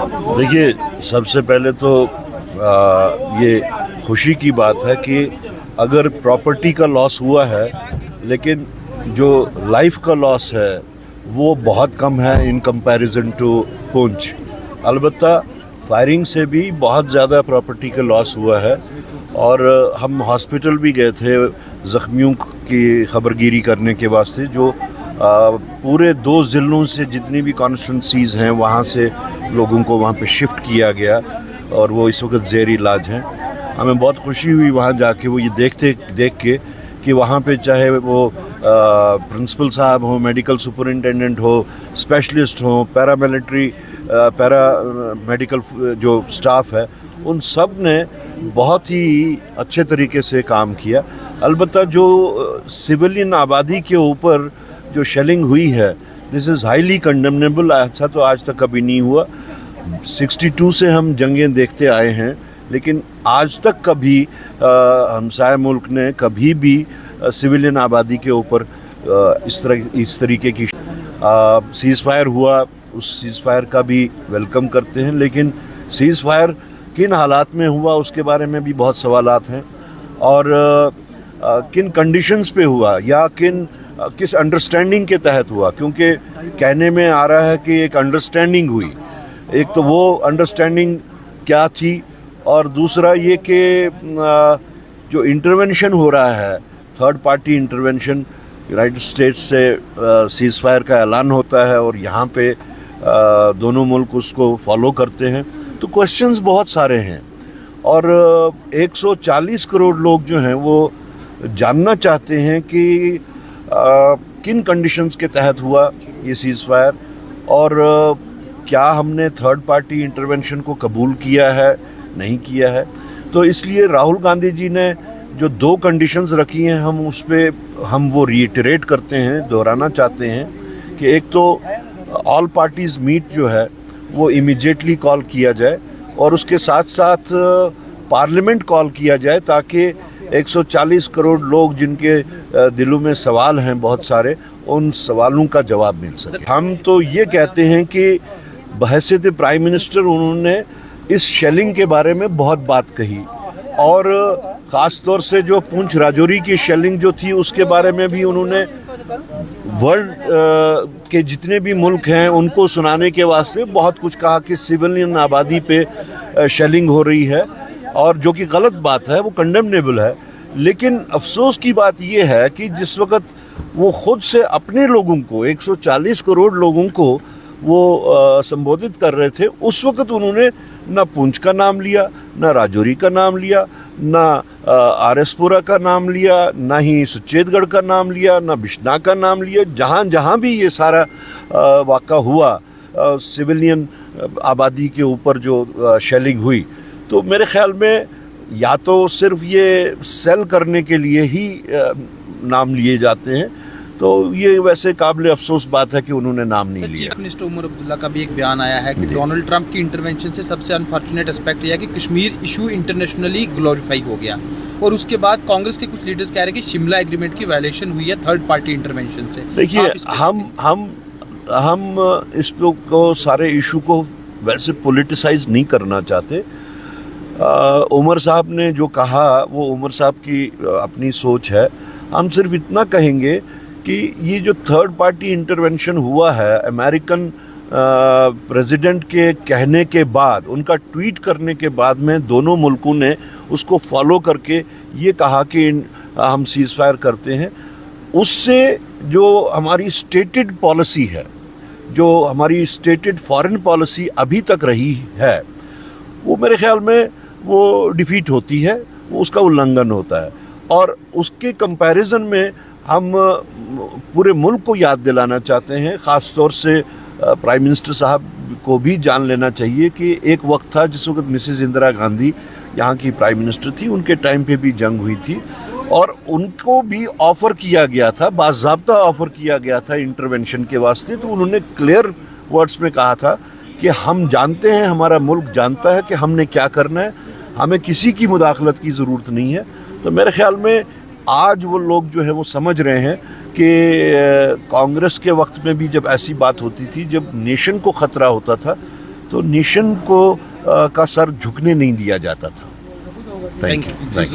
देखिए, सबसे पहले तो ये खुशी की बात है कि अगर प्रॉपर्टी का लॉस हुआ है, लेकिन जो लाइफ का लॉस है वो बहुत कम है इन कंपैरिजन टू पुंछ। अलबत्ता फायरिंग से भी बहुत ज़्यादा प्रॉपर्टी का लॉस हुआ है और हम हॉस्पिटल भी गए थे ज़ख्मियों की खबरगिरी करने के वास्ते। जो पूरे 2 ज़िलों से जितनी भी कॉन्स्टिट्यूंसीज़ हैं वहाँ से लोगों को वहाँ पे शिफ्ट किया गया और वो इस वक्त ज़ेर इलाज हैं। हमें बहुत खुशी हुई वहाँ जाके वो ये देख के कि वहाँ पे चाहे वो प्रिंसिपल साहब हो, मेडिकल सुपरिटेंडेंट हो, स्पेशलिस्ट हो, पैरामेडिकल जो स्टाफ है, उन सब ने बहुत ही अच्छे तरीके से काम किया। अलबत्ता जो सिविलियन आबादी के ऊपर जो शेलिंग हुई है, दिस इज़ हाईली कंडेमनेबल। ऐसा तो आज तक कभी नहीं हुआ। 62 से हम जंगें देखते आए हैं, लेकिन आज तक कभी हमसाया मुल्क ने कभी भी सिविलियन आबादी के ऊपर इस तरीके की सीज़ फायर हुआ। उस सीज़ फायर का भी वेलकम करते हैं, लेकिन सीज़ फायर किन हालात में हुआ उसके बारे में भी बहुत सवालात हैं और किन कंडीशंस पे हुआ या किस अंडरस्टैंडिंग के तहत हुआ, क्योंकि कहने में आ रहा है कि एक अंडरस्टैंडिंग हुई। एक तो वो अंडरस्टैंडिंग क्या थी और दूसरा ये कि जो इंटरवेंशन हो रहा है, third party intervention, United states से सीज़ फायर का ऐलान होता है और यहाँ पे दोनों मुल्क उसको फॉलो करते हैं, तो क्वेश्चंस बहुत सारे हैं और 140 करोड़ लोग जो हैं वो जानना चाहते हैं कि किन कंडीशंस के तहत हुआ ये सीज़ फायर और क्या हमने थर्ड पार्टी इंटरवेंशन को कबूल किया है, नहीं किया है। तो इसलिए राहुल गांधी जी ने जो 2 कंडीशंस रखी हैं, हम वो रीइटरेट करते हैं, दोहराना चाहते हैं कि एक तो ऑल पार्टीज़ मीट जो है वो इमीडिएटली कॉल किया जाए और उसके साथ साथ पार्लियामेंट कॉल किया जाए ताकि 140 करोड़ लोग जिनके दिलों में सवाल हैं बहुत सारे, उन सवालों का जवाब मिल सके। हम तो ये कहते हैं कि बहैसियत प्राइम मिनिस्टर उन्होंने इस शेलिंग के बारे में बहुत बात कही और ख़ास तौर से जो पुंछ राजौरी की शेलिंग जो थी उसके बारे में भी उन्होंने वर्ल्ड के जितने भी मुल्क हैं उनको सुनाने के वास्ते बहुत कुछ कहा कि सिविलियन आबादी पे शेलिंग हो रही है और जो कि गलत बात है, वो कंडेमनेबल है। लेकिन अफसोस की बात ये है कि जिस वक्त वो खुद से अपने लोगों को 140 करोड़ लोगों को वो संबोधित कर रहे थे, उस वक्त उन्होंने ना पुंछ का नाम लिया, ना राजौरी का नाम लिया, ना आरएसपुरा का नाम लिया, ना ही सुचेतगढ़ का नाम लिया, ना बिश्नाह का नाम लिया। जहाँ जहाँ भी ये सारा वाक़ा हुआ सिविलियन आबादी के ऊपर जो शेलिंग हुई, तो मेरे ख्याल में या तो सिर्फ ये सेल करने के लिए ही नाम लिए जाते हैं, तो ये वैसे काबिल अफसोस बात है कि उन्होंने नाम नहीं लिया। चीफ मिनिस्टर उमर अब्दुल्ला का भी एक बयान आया है कि डोनाल्ड ट्रंप की इंटरवेंशन से सबसे अनफॉर्चुनेट एस्पेक्ट यह है कि कश्मीर इशू इंटरनेशनली ग्लोरीफाई हो गया और उसके बाद कांग्रेस के कुछ लीडर्स कह रहे हैं कि शिमला एग्रीमेंट की वायलेशन हुई है थर्ड पार्टी इंटरवेंशन से। देखिए, हम इस को सारे इशू को वैसे पॉलिटिसाइज नहीं करना चाहते। उमर साहब ने जो कहा वो उमर साहब की अपनी सोच है। हम सिर्फ इतना कहेंगे कि ये जो थर्ड पार्टी इंटरवेंशन हुआ है, अमेरिकन प्रेसिडेंट के कहने के बाद, उनका ट्वीट करने के बाद में दोनों मुल्कों ने उसको फॉलो करके ये कहा कि हम सीज़ फायर करते हैं। उससे जो हमारी स्टेटेड पॉलिसी है, जो हमारी स्टेटेड फॉरेन पॉलिसी अभी तक रही है, वो मेरे ख्याल में वो डिफीट होती है, वो उसका उल्लंघन होता है। और उसके कंपैरिजन में हम पूरे मुल्क को याद दिलाना चाहते हैं, ख़ास तौर से प्राइम मिनिस्टर साहब को भी जान लेना चाहिए कि एक वक्त था जिस वक्त मिसेस इंदिरा गांधी यहाँ की प्राइम मिनिस्टर थी, उनके टाइम पे भी जंग हुई थी और उनको भी ऑफ़र किया गया था, बाज़ाब्ता ऑफ़र किया गया था इंटरवेंशन के वास्ते। तो उन्होंने क्लियर वर्ड्स में कहा था कि हम जानते हैं, हमारा मुल्क जानता है कि हमने क्या करना है, हमें किसी की मुदाखलत की ज़रूरत नहीं है। तो मेरे ख्याल में आज वो लोग जो है वो समझ रहे हैं कि कांग्रेस के वक्त में भी जब ऐसी बात होती थी, जब नेशन को ख़तरा होता था, तो नेशन को का सर झुकने नहीं दिया जाता था। Thank you.